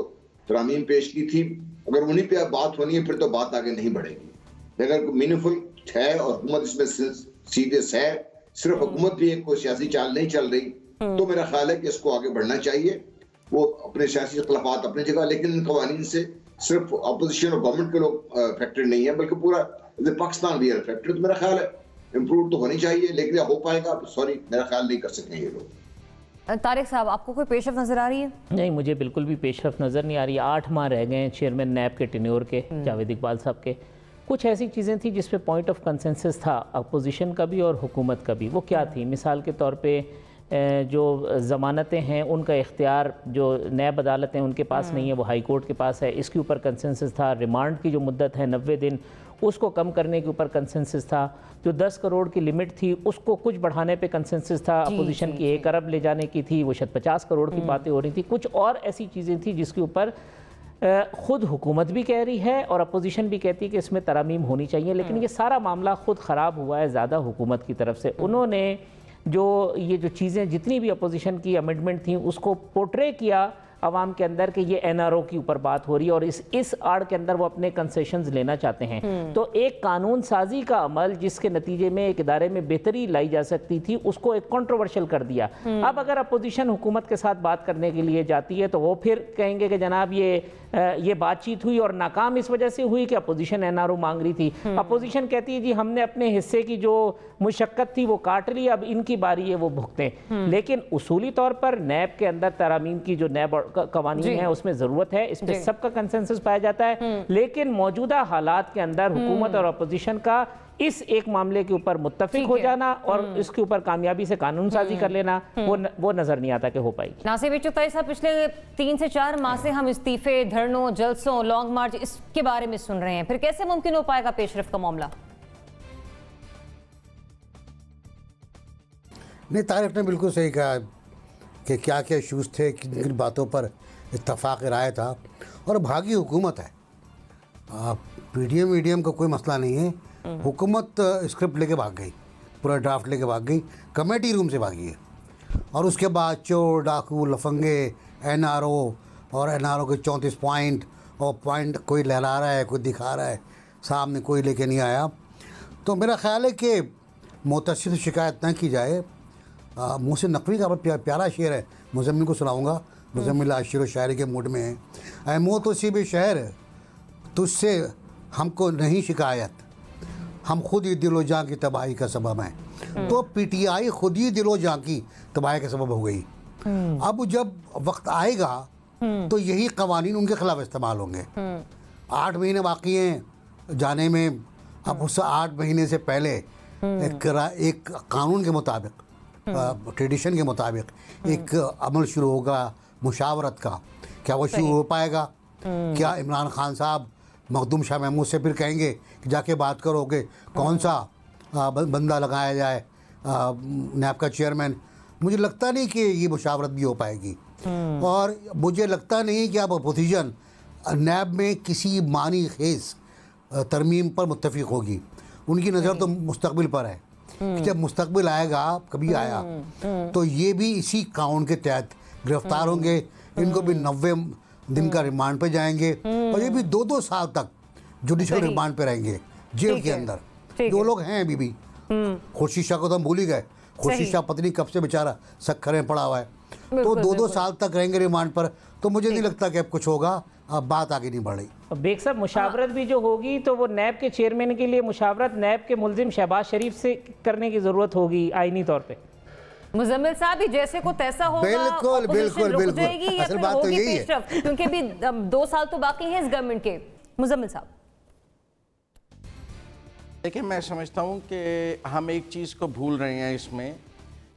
तरामीम पेश की थी, अगर उन्हीं पे अब बात होनी है फिर तो बात आगे नहीं बढ़ेगी। अगर मीनिंगफुल है और हुकूमत इसमें सीरियस है, सिर्फ हुकूमत भी एक कोई सियासी चाल नहीं चल रही, तो मेरा ख्याल है कि इसको आगे बढ़ना चाहिए। वो अपने सियासी इख्तिलाफात अपनी जगह, लेकिन इन कवानीन से सिर्फ अपोजिशन और गवर्नमेंट के लोग अफेक्टेड नहीं है, बल्कि पूरा पाकिस्तान भी अफेक्टेड। तो मेरा ख्याल है इम्प्रूव तो होनी चाहिए, लेकिन हो पाएगा? सॉरी, मेरा ख्याल नहीं कर सकते ये लोग। तारिक साहब, आपको कोई पेशरफ्त नजर आ रही है? नहीं, मुझे बिल्कुल भी पेशरफ्त नज़र नहीं आ रही है। 8 माह रह गए हैं चेयरमैन नैब के टेन्योर के, जावेद इकबाल साहब के। कुछ ऐसी चीज़ें थी जिस पे पॉइंट ऑफ कंसेंसस था अपोजिशन का भी और हुकूमत का भी। वो क्या थी? मिसाल के तौर पे जो ज़मानतें हैं उनका इख्तियार जो नैब अदालतें उनके पास नहीं है, वो हाई कोर्ट के पास है, इसके ऊपर कंसेंसस था। रिमांड की जो मुद्दत है 90 दिन, उसको कम करने के ऊपर कंसेंसस था। जो 10 करोड़ की लिमिट थी उसको कुछ बढ़ाने पे कंसेंसस था। अपोजिशन की 1 अरब ले जाने की थी, वो शायद 50 करोड़ की बातें हो रही थी। कुछ और ऐसी चीज़ें थी जिसके ऊपर ख़ुद हुकूमत भी कह रही है और अपोजिशन भी कहती है कि इसमें तरमीम होनी चाहिए, लेकिन ये सारा मामला ख़ुद ख़राब हुआ है ज़्यादा हुकूमत की तरफ से। उन्होंने ये जो चीज़ें जितनी भी अपोजिशन की अमेंडमेंट थी उसको पोर्ट्रे किया आवाम के अंदर कि ये NRO के ऊपर बात हो रही है और इस आड़ के अंदर वो अपने कंसेशंस लेना चाहते हैं। तो एक कानून साजी का अमल जिसके नतीजे में एक इदारे में बेहतरी लाई जा सकती थी, उसको एक कंट्रोवर्शियल कर दिया। अब अगर अपोजिशन हुकूमत के साथ बात करने के लिए जाती है तो वो फिर कहेंगे कि जनाब ये बातचीत हुई और नाकाम इस वजह से हुई कि अपोजिशन NRO मांग रही थी। अपोजिशन कहती है जी हमने अपने हिस्से की जो मुशक्कत थी वो काट ली, अब इनकी बारी है वो भुगतें। लेकिन उसूली तौर पर नैब के अंदर तरामीम की जो नैब कवानीन है उसमें ज़रूरत है, इस पर सबका कंसेंसस पाया जाता है। लेकिन मौजूदा हालात के अंदर हुकूमत और अपोजिशन का इस एक मामले के ऊपर मुत्तफिक हो जाना और इसके ऊपर कामयाबी से कानून साजी कर लेना वो नजर नहीं आता कि हो पाएगी। नासिर चुगताई साहब, पिछले 3 से 4 माह से हम इस्तीफे, धरनों, जलसों, लॉन्ग मार्च इसके बारे में सुन रहे हैं, फिर कैसे मुमकिन हो पाएगा पेशरफ का मामला? नहीं, तारिक ने बिल्कुल सही कहा कि क्या क्या इशूज़ थे, किन किन बातों पर इत्तफाक राय था और भागी हुकूमत है। PDM वीडीएम का कोई मसला नहीं है, हुकूमत स्क्रिप्ट लेके भाग गई, पूरा ड्राफ्ट लेके भाग गई, कमेटी रूम से भागी है और उसके बाद चोर डाकू लफंगे NRO और NRO के 34 पॉइंट और पॉइंट कोई लहरा रहा है, कोई दिखा रहा है, सामने कोई लेके नहीं आया। तो मेरा ख्याल है कि मुतअस्सिर से शिकायत न की जाए। मुँह से नकली का प्यारा शेर है, मुज़म्मिल को सुनाऊँगा। मुज़म्मिल आज शेर व शायरी के मूड में है। ऐ मोह तो सी भी शहर तुझसे हमको नहीं शिकायत, हम खुद ही दिलो जां की तबाही का सबब हैं। तो PTI खुद ही दिलो जां की तबाही का सबब हो गई। अब जब वक्त आएगा तो यही कवानीन उनके खिलाफ इस्तेमाल होंगे। 8 महीने बाकी हैं जाने में। अब उस 8 महीने से पहले एक कानून के मुताबिक, ट्रेडिशन के मुताबिक एक अमल शुरू होगा मुशावरत का। क्या वो शुरू हो पाएगा? क्या इमरान खान साहब मखदूम शाह महमूद से फिर कहेंगे कि जाके बात करोगे कौन सा बंदा लगाया जाए नैब का चेयरमैन? मुझे लगता नहीं कि ये मुशावरत भी हो पाएगी और मुझे लगता नहीं कि अब अपोजिशन नैब में किसी मानी खेज तरमीम पर मुत्तफिक होगी। उनकी नज़र तो मुस्तकबिल पर है कि जब मुस्तकबिल आएगा, कभी आया, तो ये भी इसी कानून के तहत गिरफ्तार होंगे। इनको भी 90 दिन का रिमांड पे जाएंगे और ये भी 2-2 साल तक जुडिशल रिमांड पे रहेंगे जेल के अंदर। 2 लोग हैं अभी भी। खुर्शीद शाह को तो हम भूल ही गए। खुर्शीद शाह पत्नी कब से बेचारा सक्खरे पड़ा हुआ है, तो 2-2 साल तक रहेंगे रिमांड पर। तो मुझे नहीं लगता कि अब कुछ होगा, अब बात आगे नहीं बढ़ रही। बेग साहब, मुशावरत भी जो होगी तो वो नैब के चेयरमैन के लिए मुशावरत नैब के मुल्जिम शहबाज शरीफ से करने की ज़रूरत होगी आईनी तौर पे। मुजम्मिल साहब भी जैसे को तैसा होगा, बिल्कुल बिल्कुल बिल्कुल, असल बात तो यही है, क्योंकि भी 2 साल तो बाकी हैं इस गवर्नमेंट के। मुजम्मिल साहब देखिए, मैं समझता हूँ कि हम एक चीज़ को भूल रहे हैं इसमें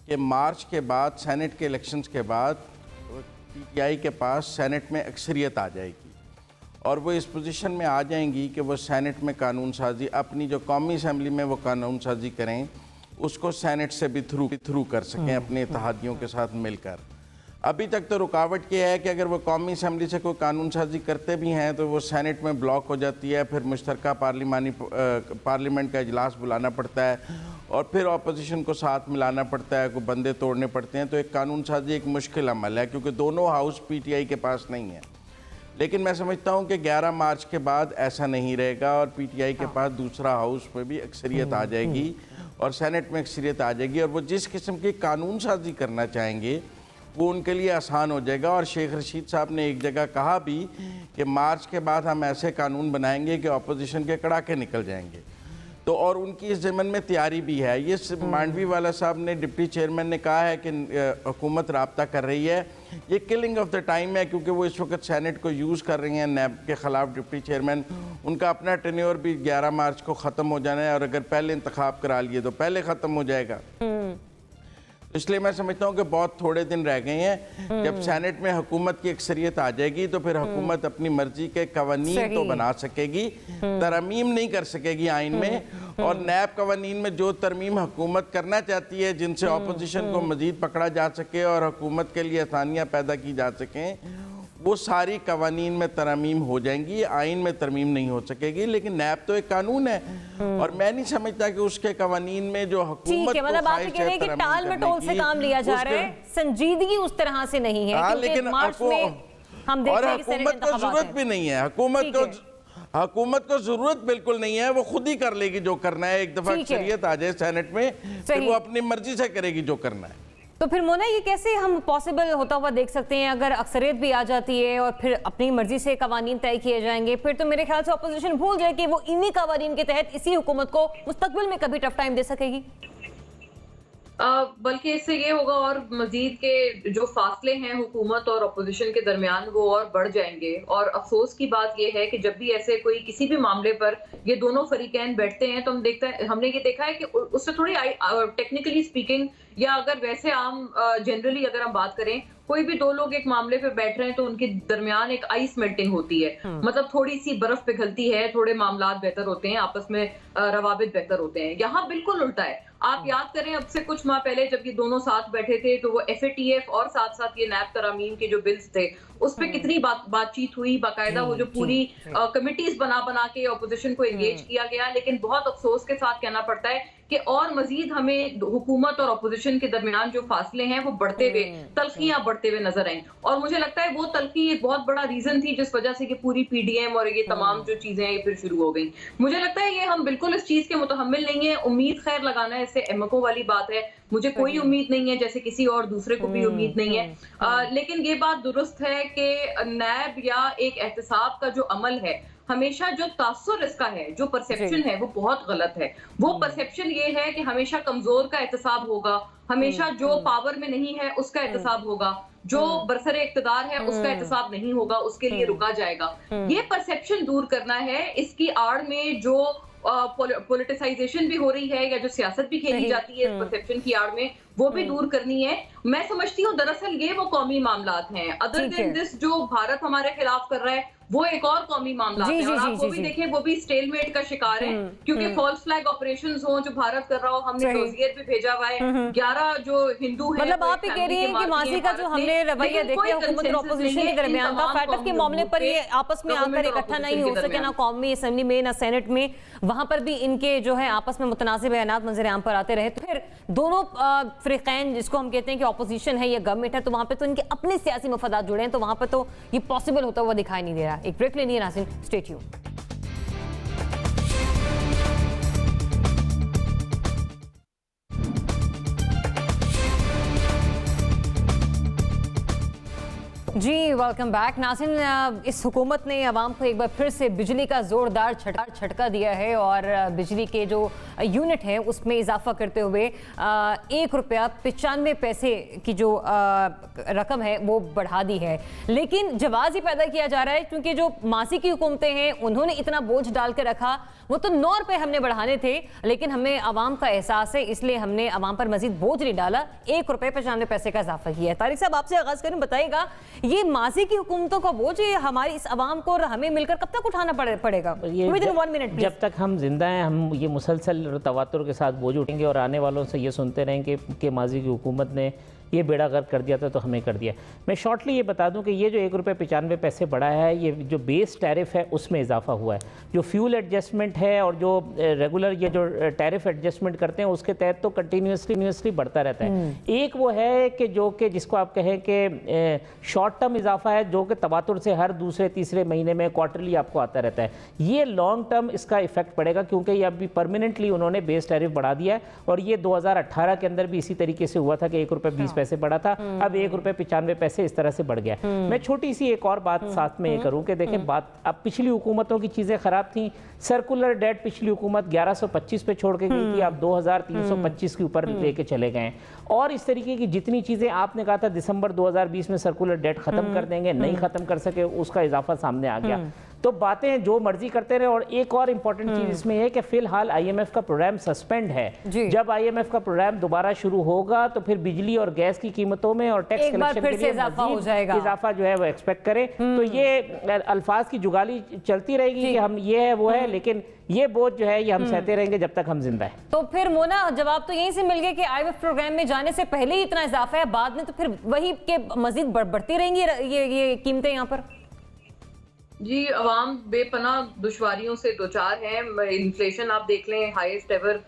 कि मार्च के बाद, सेनेट के इलेक्शंस के बाद PTI के पास सेनेट में अक्सरियत आ जाएगी और वो इस पोजीशन में आ जाएंगी कि वो सेनेट में कानून साजी, अपनी जो कौमी असम्बली में वो कानून साजी करें, उसको सेनेट से भी थ्रू कर सकें अपने इत्तेहादियों के साथ मिलकर। अभी तक तो रुकावट ये है कि अगर वो कौमी असम्बली से कोई कानून साजी करते भी हैं तो वो सेनेट में ब्लॉक हो जाती है, फिर मुश्तरका पार्लियामेंट का इजलास बुलाना पड़ता है और फिर अपोजिशन को साथ मिलाना पड़ता है, कोई बंदे तोड़ने पड़ते हैं। तो एक कानून साजी एक मुश्किल अमल है क्योंकि दोनों हाउस PTI के पास नहीं है। लेकिन मैं समझता हूँ कि 11 मार्च के बाद ऐसा नहीं रहेगा और PTI के पास दूसरा हाउस में भी अक्सरियत आ जाएगी और सेनेट में अक्सरियत आ जाएगी और वो जिस किस्म की कानून साजी करना चाहेंगे वो उनके लिए आसान हो जाएगा। और शेख रशीद साहब ने एक जगह कहा भी कि मार्च के बाद हम ऐसे कानून बनाएंगे कि अपोजिशन के कड़ाके निकल जाएंगे। तो और उनकी इस ज़मन में तैयारी भी है। ये मांडवी वाला साहब ने, डिप्टी चेयरमैन ने कहा है कि हुकूमत राब्ता कर रही है। ये किलिंग ऑफ द टाइम है क्योंकि वो इस वक्त सेनेट को यूज़ कर रही हैं नैब के ख़िलाफ़। डिप्टी चेयरमैन, उनका अपना टेन्योर भी 11 मार्च को ख़त्म हो जाना है और अगर पहले इंतखाब करा लिए तो पहले ख़त्म हो जाएगा। इसलिए मैं समझता हूँ कि बहुत थोड़े दिन रह गए हैं। जब सेनेट में हुकूमत की अक्सरियत आ जाएगी तो फिर हुकूमत अपनी मर्जी के कवानीन तो बना सकेगी, तरमीम नहीं कर सकेगी आइन में। और नैब कवानीन में जो तरमीम हुकूमत करना चाहती है, जिनसे अपोजिशन को मजीद पकड़ा जा सके और हुकूमत के लिए आसानियाँ पैदा की जा सकें, वो सारी कवानीन में तरमीम हो जाएंगी, आइन में तरमीम नहीं हो सकेगी। लेकिन नैब तो एक कानून है और मैं नहीं समझता कि उसके कवानीन में जो हुकूमत को मतलब आप कह रहे हैं कि टाल मटोल से काम लिया जा रहा है, संजीदगी उस तरह से नहीं है। लेकिन हम देखते और हैं कि सेनेट हुकूमत को इंतखाबात जरूरत हैं। भी नहीं है, हुकूमत को जरूरत बिल्कुल नहीं है, वो खुद ही कर लेगी जो करना है। एक दफा अक्सरियत आ जाए सेनेट में, फिर वो अपनी मर्जी से करेगी जो करना है। तो फिर मोना ये कैसे हम पॉसिबल होता हुआ देख सकते हैं? अगर अक्सरियत भी आ जाती है और फिर अपनी मर्जी से कवानीन तय किए जाएंगे, फिर तो मेरे ख्याल से अपोजिशन भूल जाए कि वो इन्हीं कवानीन के तहत इसी हुकूमत को मुस्तकबिल में कभी टफ टाइम दे सकेगी। बल्कि इससे ये होगा और मजीद के जो फासले हैं हुकूमत और अपोजिशन के दरमियान वो और बढ़ जाएंगे। और अफसोस की बात ये है कि जब भी ऐसे कोई किसी भी मामले पर ये दोनों फरीकैन बैठते हैं तो हमने ये देखा है कि उससे थोड़ी टेक्निकली स्पीकिंग या अगर वैसे आम जनरली अगर हम बात करें, कोई भी दो लोग एक मामले पे बैठ रहे हैं तो उनके दरमियान एक आइस मेल्टिंग होती है, मतलब थोड़ी सी बर्फ पिघलती है, थोड़े मामलात बेहतर होते हैं, आपस में रवाबित बेहतर होते हैं। यहाँ बिल्कुल उल्टा है। आप याद करें अब से कुछ माह पहले जब ये दोनों साथ बैठे थे तो वो FATF और साथ साथ ये नैब तरामीम के जो बिल्स थे उस पर कितनी बातचीत हुई, बाकायदा वो जो पूरी कमिटीज बना के ऑपोजिशन को एंगेज किया गया। लेकिन बहुत अफसोस के साथ कहना पड़ता है कि और मजीद हमें हुकूमत और अपोजिशन के दरमियान जो फासले हैं वो बढ़ते हुए, तलखियां बढ़ते हुए नजर आई। और मुझे लगता है वो तलखी एक बहुत बड़ा रीजन थी जिस वजह से कि पूरी PDM और ये तमाम जो चीजें हैं ये फिर शुरू हो गई। मुझे लगता है ये हम बिल्कुल इस चीज के मुतहम्मिल नहीं है। उम्मीद खैर लगाना इससे एमको वाली बात है, मुझे कोई उम्मीद नहीं है, जैसे किसी और दूसरे को भी उम्मीद नहीं है। लेकिन ये बात दुरुस्त है कि नैब या एक एहतसाब का जो अमल है, हमेशा जो तासुर इसका है, जो परसेप्शन है वो बहुत गलत है। वो परसेप्शन ये है कि हमेशा कमजोर का एहतसाब होगा, हमेशा जो पावर में नहीं है उसका एहतसाब होगा, जो बरसरे इख्तिदार है उसका एहतसाब नहीं होगा, उसके लिए रुका जाएगा। ये परसेप्शन दूर करना है। इसकी आड़ में जो पॉलिटिसाइजेशन भी हो रही है या जो सियासत भी खेली जाती है इस परसेप्शन की आड़ में, वो भी दूर करनी है। मैं समझती हूँ दरअसल ये वो कौमी मामलात हैं। अदर देन दिस जो भारत हमारे खिलाफ कर रहा है वो एक और कौमी मामला है। और आप वो भी देखें, वो भी स्टेलमेट का शिकार है क्योंकि फॉल्स फ्लैग ऑपरेशंस हो जो भारत कर रहा हो, हमने डोजियर भी भेजा हुआ है। 11 जो हिंदू हैं, मतलब आप ही कह रही हैं कि माजी का जो हमने रवैया देखे हुकूमत और अपोजिशन के दरमियान का, फैटफ के मामले पर ये आपस में आकर इकट्ठा नहीं हो सके, ना कौमी असेंबली में ना सेनेट में, वहां पर भी इनके जो है आपस में मुतनाज़िब बयानात मंजर आम पर आते रहे। तो फिर दोनों फ्रीकैन जिसको हम कहते हैं कि अपोजिशन है या गवर्नमेंट है, तो वहां पर तो इनके अपने सियासी मफादात जुड़े हैं, तो वहां पर तो ये पॉसिबल होता हुआ दिखाई नहीं दे रहा। एक ब्रेक लेनी है नाज़रीन, स्टे ट्यून्ड। जी वेलकम बैक। नाज़रीन, इस हुकूमत ने आवाम को एक बार फिर से बिजली का ज़ोरदार झटका दिया है और बिजली के जो यूनिट है उसमें इजाफा करते हुए ₹1.95 की जो रकम है वो बढ़ा दी है। लेकिन जवाब ही पैदा किया जा रहा है क्योंकि जो मासी की हुकूमतें हैं उन्होंने इतना बोझ डाल के रखा, वो तो ₹9 हमने बढ़ाने थे, लेकिन हमें आवाम का एहसास है इसलिए हमने आवाम पर मजीद बोझ नहीं डाला, ₹1.95 का इजाफा किया है। तारिक साहब, आपसे आगाज करें, बताइएगा ये माजी की हुकूमतों का बोझ ये हमारी इस आवाम को और हमें मिलकर कब तक उठाना पड़ेगा? जब तक हम जिंदा हैं हम ये मुसलसल तवातुर के साथ बोझ उठेंगे और आने वालों से ये सुनते रहेंगे कि माजी की हुकूमत ने ये बेड़ा गर्क कर दिया था तो हमें कर दिया। मैं शॉर्टली ये बता दूं कि ये जो ₹1.95 बढ़ा है, ये जो बेस टैरिफ है उसमें इजाफा हुआ है। जो फ्यूल एडजस्टमेंट है और जो रेगुलर ये जो टैरिफ एडजस्टमेंट करते हैं उसके तहत तो कंटिन्यूसली बढ़ता रहता है। एक वो है कि जिसको आप कहें कि शॉर्ट टर्म इजाफा है, जो कि तवातुर से हर दूसरे तीसरे महीने में क्वार्टरली आपको आता रहता है। ये लॉन्ग टर्म इसका इफेक्ट पड़ेगा क्योंकि ये अभी परमानेंटली उन्होंने बेस टैरिफ बढ़ा दिया है और ये 2018 के अंदर भी इसी तरीके से हुआ था कि ₹1.20 बढ़ा था, अब ₹1.95 इस तरह से बढ़ गया। मैं छोटी सी एक और बात साथ में ये करूं कि देखें, बात अब पिछली हुकूमतों की चीजें खराब थी। सर्कुलर डेट पिछली हुकूमत 1125 पे छोड़ के गई थी, आप 2325 के ऊपर लेके चले गए। और इस तरीके की जितनी चीजें आपने कहा था दिसंबर 2020 में सर्कुलर डेट खत्म कर देंगे, नहीं खत्म कर सके, उसका इजाफा सामने आ गया। तो बातें जो मर्जी करते रहे। और एक और इंपॉर्टेंट चीज इसमें है कि फिलहाल IMF का प्रोग्राम सस्पेंड है। जब IMF का प्रोग्राम दोबारा शुरू होगा तो फिर बिजली और गैस की कीमतों में और टैक्स कलेक्शन के लिए इजाफा जो है वो एक्सपेक्ट करें। तो ये अल्फाज की जुगाली चलती रहेगी कि हम ये है वो है, लेकिन ये बोझ जो है ये हम सहते रहेंगे जब तक हम जिंदा है। तो फिर मोना, जवाब तो यहीं से मिल गया कि IMF प्रोग्राम में जाने से पहले ही इतना इजाफा है, बाद में तो फिर वही के मजीद बढ़ती रहेंगी ये कीमतें यहाँ पर। जी, अवाम बेपनाह दुश्वारियों से दोचार है। इन्फ्लेशन आप देख लें हाईएस्ट एवर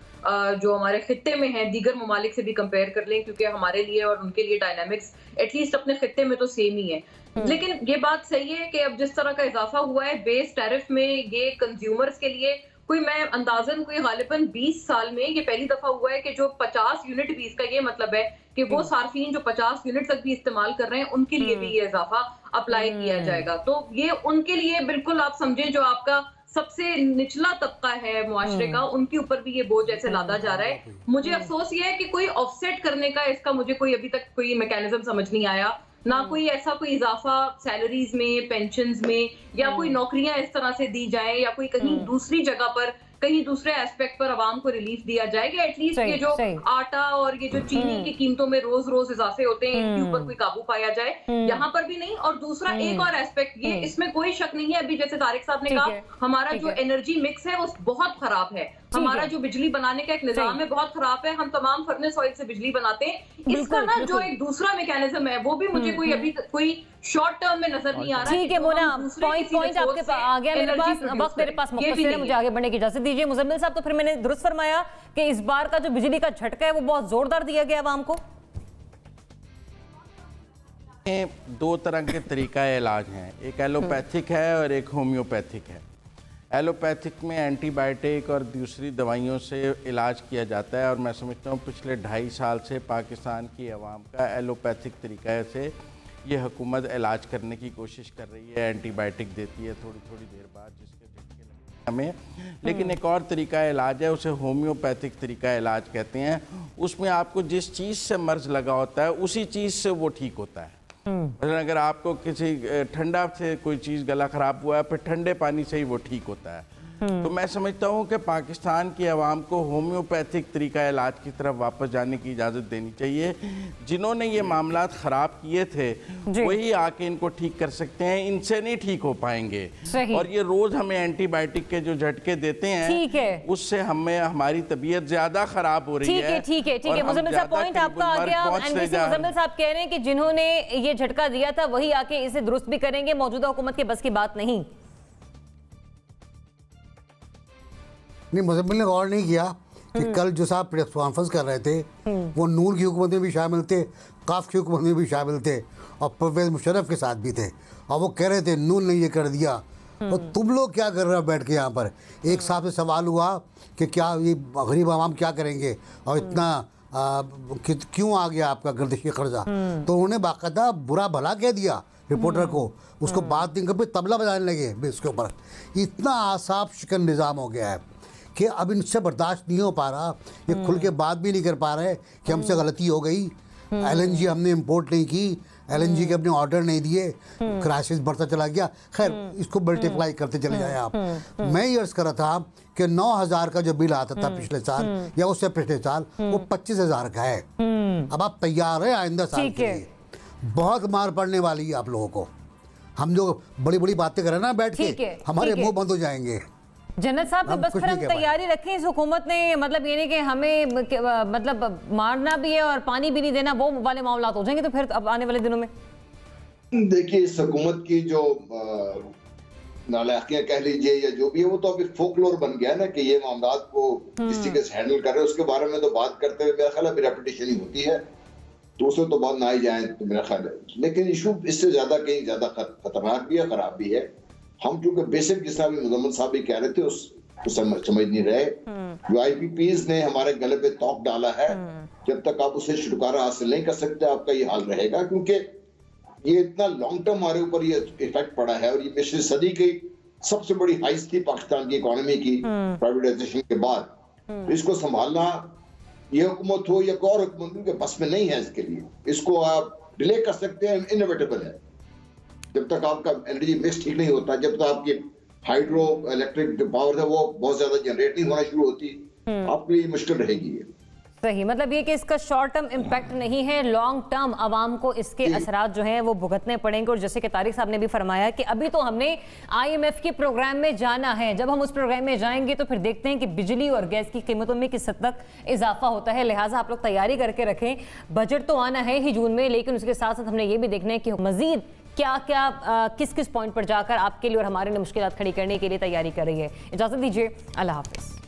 जो हमारे खित्ते में है, दीगर ममालिक से भी कंपेयर कर लें, क्योंकि हमारे लिए और उनके लिए डायनामिक्स एटलीस्ट अपने खित्ते में तो सेम ही है। लेकिन ये बात सही है कि अब जिस तरह का इजाफा हुआ है बेस टैरिफ में, ये कंज्यूमर्स के लिए कोई, मैं अंदाजन कोई गालिबन 20 साल में ये पहली दफा हुआ है कि जो 50 यूनिट भी, इसका ये मतलब है कि वो सार्फिन जो 50 यूनिट तक भी इस्तेमाल कर रहे हैं उनके लिए भी ये इजाफा अप्लाई किया जाएगा। तो ये उनके लिए बिल्कुल आप समझें जो आपका सबसे निचला तबका है मुआशरे का, उनके ऊपर भी ये बोझ ऐसे लादा जा रहा है। मुझे अफसोस ये है कि कोई ऑफसेट करने का इसका मुझे कोई अभी तक कोई मैकेनिज्म समझ नहीं आया, ना कोई ऐसा कोई इजाफा सैलरीज में, पेंशन्स में, या कोई नौकरियां इस तरह से दी जाए, या कोई कहीं दूसरी जगह पर, कहीं दूसरे एस्पेक्ट पर आवाम को रिलीफ दिया जाएगा। एटलीस्ट ये जो आटा और ये जो चीनी की कीमतों में रोज रोज इजाफे होते हैं, इनके ऊपर कोई काबू पाया जाए, यहाँ पर भी नहीं। और दूसरा एक और एस्पेक्ट, ये इसमें कोई शक नहीं है, अभी जैसे तारिक साहब ने कहा, हमारा जो एनर्जी मिक्स है वो बहुत खराब है। हमारा जो बिजली बनाने का एक निजाम है बहुत खराब है। हम तमाम फर्नेस ऑयल से बिजली बनाते हैं। इसका ना जो एक दूसरा मैकेनिज्म है वो भी मुझे कोई अभी कोई शॉर्ट टर्म में नजर नहीं आ रहा है। ठीक है मोना, पॉइंट आपके पास आ गया, मेरे पास वक्त मेरे पास मुख्तसर है, मुझे आगे बढ़ने की इजाजत दीजिए। मुजम्मिल साहब, तो फिर मैंने दुरुस्त फरमाया कि इस बार का जो बिजली का झटका है वो बहुत जोरदार दिया गया आवाम को। दो तरह के तरीका इलाज हैं, एक एलोपैथिक है और एक होम्योपैथिक है। एलोपैथिक में एंटीबायोटिक और दूसरी दवाइयों से इलाज किया जाता है, और मैं समझता हूँ पिछले 2.5 साल से पाकिस्तान की आवाम का एलोपैथिक तरीक़े से ये हुकूमत इलाज करने की कोशिश कर रही है। एंटीबायोटिक देती है थोड़ी थोड़ी देर बाद जिसके झटके लगते हैं हमें, लेकिन एक और तरीका इलाज है, उसे होम्योपैथिक तरीका इलाज कहते हैं। उसमें आपको जिस चीज़ से मर्ज लगा होता है उसी चीज़ से वो ठीक होता है। मतलब अगर आपको किसी ठंडा से कोई चीज़ गला ख़राब हुआ है, फिर ठंडे पानी से ही वो ठीक होता है। तो मैं समझता हूँ कि पाकिस्तान की आवाम को होम्योपैथिक तरीका इलाज की तरफ वापस जाने की इजाज़त देनी चाहिए। जिन्होंने ये मामला ख़राब किए थे वही आके इनको ठीक कर सकते हैं, इनसे नहीं ठीक हो पाएंगे। और ये रोज़ हमें एंटीबायोटिक के जो झटके देते हैं उससे हमें हमारी तबीयत ज़्यादा ख़राब हो रही है। ठीक है मुजम्मिल साहब, पॉइंट आपका आ गया। मुजम्मिल साहब कह रहे हैं कि जिन्होंने ये झटका दिया था वही आके इसे दुरुस्त भी करेंगे, मौजूदा हुकूमत के बस की बात नहीं। नहीं, मुजम्मिल ने गौर नहीं किया कि कल जो साहब प्रेस कॉन्फ्रेंस कर रहे थे वो नूर की हुकूमत में भी शामिल थे, काफ की हुकूमत में भी शामिल थे, और परवेज मुशर्रफ के साथ भी थे, और वो कह रहे थे नून ने ये कर दिया, तो तुम लोग क्या कर रहे हो बैठ के यहाँ पर। एक साहब से सवाल हुआ कि क्या ये गरीब आवाम क्या करेंगे और इतना क्यों आ गया आपका गर्दिशी कर्जा, तो उन्होंने बाकायदा बुरा भला कह दिया रिपोर्टर को, उसको बात नहीं कर, तबला बजाने लगे इसके ऊपर। इतना आसाब शिकन निज़ाम हो गया है कि अब इनसे बर्दाश्त नहीं हो पा रहा, ये खुल के बात भी नहीं कर पा रहे कि हमसे गलती हो गई, LNG हमने इंपोर्ट नहीं की, LNG के अपने ऑर्डर नहीं दिए, क्राइसिस बढ़ता चला गया। खैर इसको मल्टीप्लाई करते चले जाए आप। मैं ये अर्ज़ कर रहा था कि 9,000 का जो बिल आता था पिछले साल या उससे पिछले साल, वो 25,000 का है। अब आप तैयार हैं आइंदा साल के लिए, बहुत मार पड़ने वाली है आप लोगों को। हम जो बड़ी बड़ी बातें करें ना बैठ के, हमारे मुंह बंद हो जाएंगे। जन्नत साहब, बस फिर हम तैयारी रखें। इस हुकूमत ने मतलब ये नहीं कि हमें मतलब मारना भी है और पानी भी नहीं देना, वो वाले मामला हो जाएंगे तो फिर अब आने वाले दिनों में। देखिए, इस हुकूमत की जो नालायकियां कह लीजिए या जो भी है, वो तो अभी फोकलोर बन गया ना कि ये मामला को किस तरीके से हैंडल कर रहे हैं, उसके बारे में तो बात करते हुए मेरा ख्याल है रेपुटेशन ही होती है, तो उससे तो बात ना ही जाए तो मेरा ख्याल है। लेकिन इशू इससे ज्यादा कहीं ज्यादा खतरनाक भी है, खराब भी है। हम क्योंकि बेसिक जिस तरह मुजम्मिल साहब भी कह रहे थे उसको समझ नहीं रहे। जो IPPs ने हमारे गले पे तोप डाला है, जब तक आप उससे छुटकारा हासिल नहीं कर सकते आपका ये हाल रहेगा, क्योंकि ये इतना लॉन्ग टर्म हमारे ऊपर ये इफेक्ट पड़ा है। और ये पिछली सदी की सबसे बड़ी हाइस थी पाकिस्तान की इकोनॉमी की प्राइवेटाइजेशन के बाद। इसको संभालना ये हुकूमत हो या कोई और हुकूमत के बस में नहीं है। इसके लिए इसको आप डिले कर सकते हैं, इनोवेटेबल है। जब तक आपका एनर्जी मिक्स ठीक नहीं होता, जब तक आपकी हाइड्रो इलेक्ट्रिक पावर है वो बहुत ज्यादा जनरेट नहीं होना शुरू होती, आपके लिए मुश्किल रहेगी। सही मतलब ये कि इसका शॉर्ट टर्म इम्पैक्ट नहीं है, लॉन्ग टर्म आवाम को इसके असरात जो हैं वो भुगतने पड़ेंगे। और जैसे कि तारिक साहब ने भी फरमाया कि अभी तो हमने IMF के प्रोग्राम में जाना है, जब हम उस प्रोग्राम में जाएंगे तो फिर देखते हैं कि बिजली और गैस की कीमतों में किस हद तक इजाफा होता है। लिहाजा आप लोग तैयारी करके रखें। बजट तो आना है ही जून में, लेकिन उसके साथ साथ हमने ये भी देखना है कि मजीद क्या क्या किस किस पॉइंट पर जाकर आपके लिए और हमारे लिए मुश्किलात खड़ी करने के लिए तैयारी कर रही है। इजाज़त दीजिए, अल्लाह हाफिज़।